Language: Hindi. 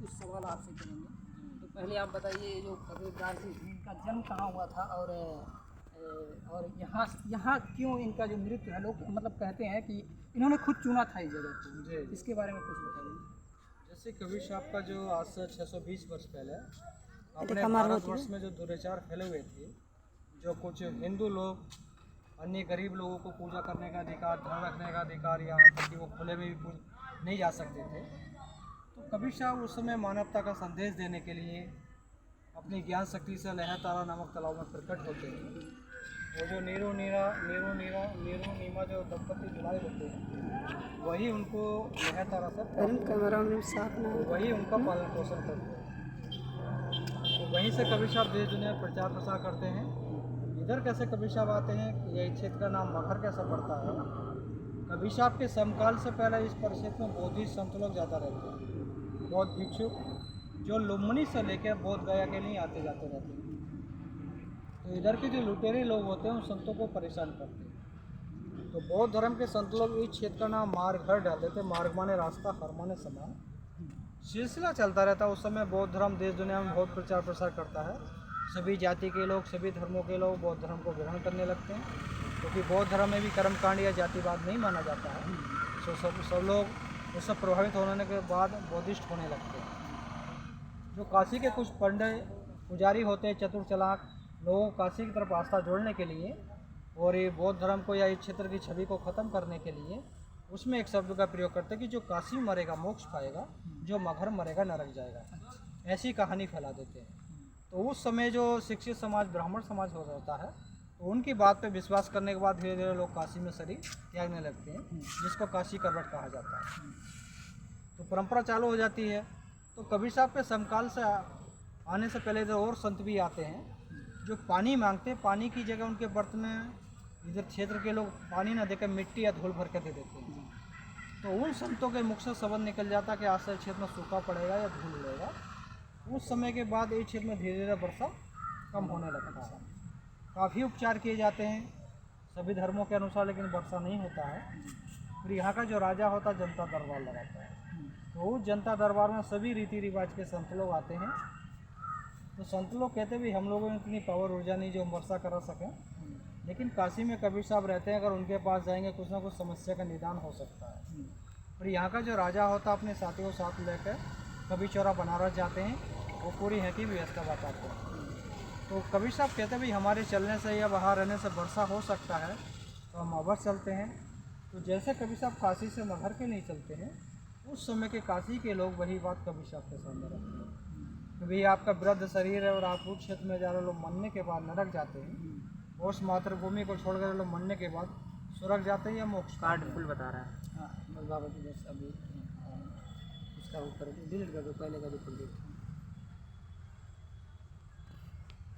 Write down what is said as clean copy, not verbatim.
कुछ सवाल आपसे करेंगे। तो पहले आप बताइए, जो कबीरदास जी इनका जन्म कहाँ हुआ था, और यहाँ क्यों इनका जो मृत्यु है, लोग मतलब कहते हैं कि इन्होंने खुद चुना था इस जगह को। जी, इसके बारे में कुछ बताइए। जैसे कबीर साहब का जो आज से 620 वर्ष पहले अपने भारतवर्ष में जो दुराचार फैले हुए थे, जो कुछ हिंदू लोग अन्य गरीब लोगों को पूजा करने का अधिकार, धर्म रखने का अधिकार, यहाँ तक कि वो खुले में भी नहीं जा सकते थे, तो कबीर साहब उस समय मानवता का संदेश देने के लिए अपनी ज्ञान शक्ति से लहरतारा नामक तालाब में प्रकट होते हैं। वो जो नीरू नीमा जो दंपति जुड़ाए होते हैं, वही उनको लहरतारा से वही उनका पालन पोषण करते हैं। तो वहीं से कबीर साहब देश दुनिया प्रचार प्रसार करते हैं। इधर कैसे कबीर साहब आते हैं, यह क्षेत्र का नाम मगहर कैसे पड़ता है। कबीर साहब के समकाल से पहले इस परिक्षेत्र में बौद्धिक संत लोग ज़्यादा रहते हैं। बौद्ध भिक्षुक जो लुम्बिनी से लेकर बोध गया के लिए आते जाते रहते हैं। तो इधर के जो लुटेरे लोग होते हैं उन संतों को परेशान करते हैं। तो बौद्ध धर्म के संत लोग इस क्षेत्र का नाम मार्गहर डाल देते। मार्ग माने रास्ता, हर माने समान। सिलसिला चलता रहता है। उस समय बौद्ध धर्म देश दुनिया में बहुत प्रचार प्रसार करता है। सभी जाति के लोग, सभी धर्मों के लोग बौद्ध धर्म को ग्रहण करने लगते हैं, क्योंकि बौद्ध धर्म में भी कर्मकांड या जातिवाद नहीं माना जाता है। तो सब लोग उससे प्रभावित होने के बाद बौद्धिस्ट होने लगते हैं। जो काशी के कुछ पंडित पुजारी होते हैं, चतुर चालाक लोगों को काशी की तरफ आस्था जोड़ने के लिए और ये बौद्ध धर्म को या इस क्षेत्र की छवि को ख़त्म करने के लिए उसमें एक शब्द का प्रयोग करते हैं कि जो काशी मरेगा मोक्ष पाएगा, जो मगहर मरेगा नरक जाएगा। ऐसी कहानी फैला देते हैं। तो उस समय जो शिक्षित समाज, ब्राह्मण समाज हो जाता है, तो उनकी बात पे विश्वास करने के बाद धीरे धीरे लोग काशी में शरीर त्यागने लगते हैं, जिसको काशी करवट कहा जाता है। तो परंपरा चालू हो जाती है। तो कबीर साहब के समकाल से आने से पहले इधर और संत भी आते हैं जो पानी मांगते हैं। पानी की जगह उनके बर्तन में इधर क्षेत्र के लोग पानी ना देकर मिट्टी या धूल भर कर दे देते हैं। तो उन संतों के मुख से शब्द निकल जाता कि आश्रय क्षेत्र में सूखा पड़ेगा या धूल उड़ेगा। उस समय के बाद इस क्षेत्र में धीरे धीरे वर्षा कम होने लगता है। काफ़ी उपचार किए जाते हैं सभी धर्मों के अनुसार, लेकिन वर्षा नहीं होता है। फिर यहाँ का जो राजा होता है जनता दरबार लगाता है। तो उस जनता दरबार में सभी रीति रिवाज के संत लोग आते हैं। तो संत लोग कहते भी हम लोगों में इतनी पावर ऊर्जा नहीं जो हम वर्षा करा सकें, लेकिन काशी में कबीर साहब रहते हैं। अगर उनके पास जाएंगे कुछ ना कुछ समस्या का निदान हो सकता है। फिर यहाँ का जो राजा होता है अपने साथियों को साथ लेकर कबीर चौरा बनारस जाते हैं, वो पूरी है की व्यवस्था बताते हैं। तो कबीर साहब कहते भी हमारे चलने से या बाहर रहने से वर्षा हो सकता है, तो हम अवश्य चलते हैं। तो जैसे कबीर साहब काशी से मगहर के नहीं चलते हैं, उस समय के काशी के लोग वही बात कबीर साहब के सामने रखते हैं कि भाई आपका वृद्ध शरीर है और आप उस क्षेत्र में जा रहे लोग मरने के बाद नरक जाते हैं, और उस मातृभूमि को छोड़कर लोग मरने के बाद स्वर्ग जाते हैं या मोक्ष। कार्ड फुल बता रहा है। हाँ, बस बाबा जी बस अभी उसका उत्तर डिलीट कर दो, पहले का जो फुल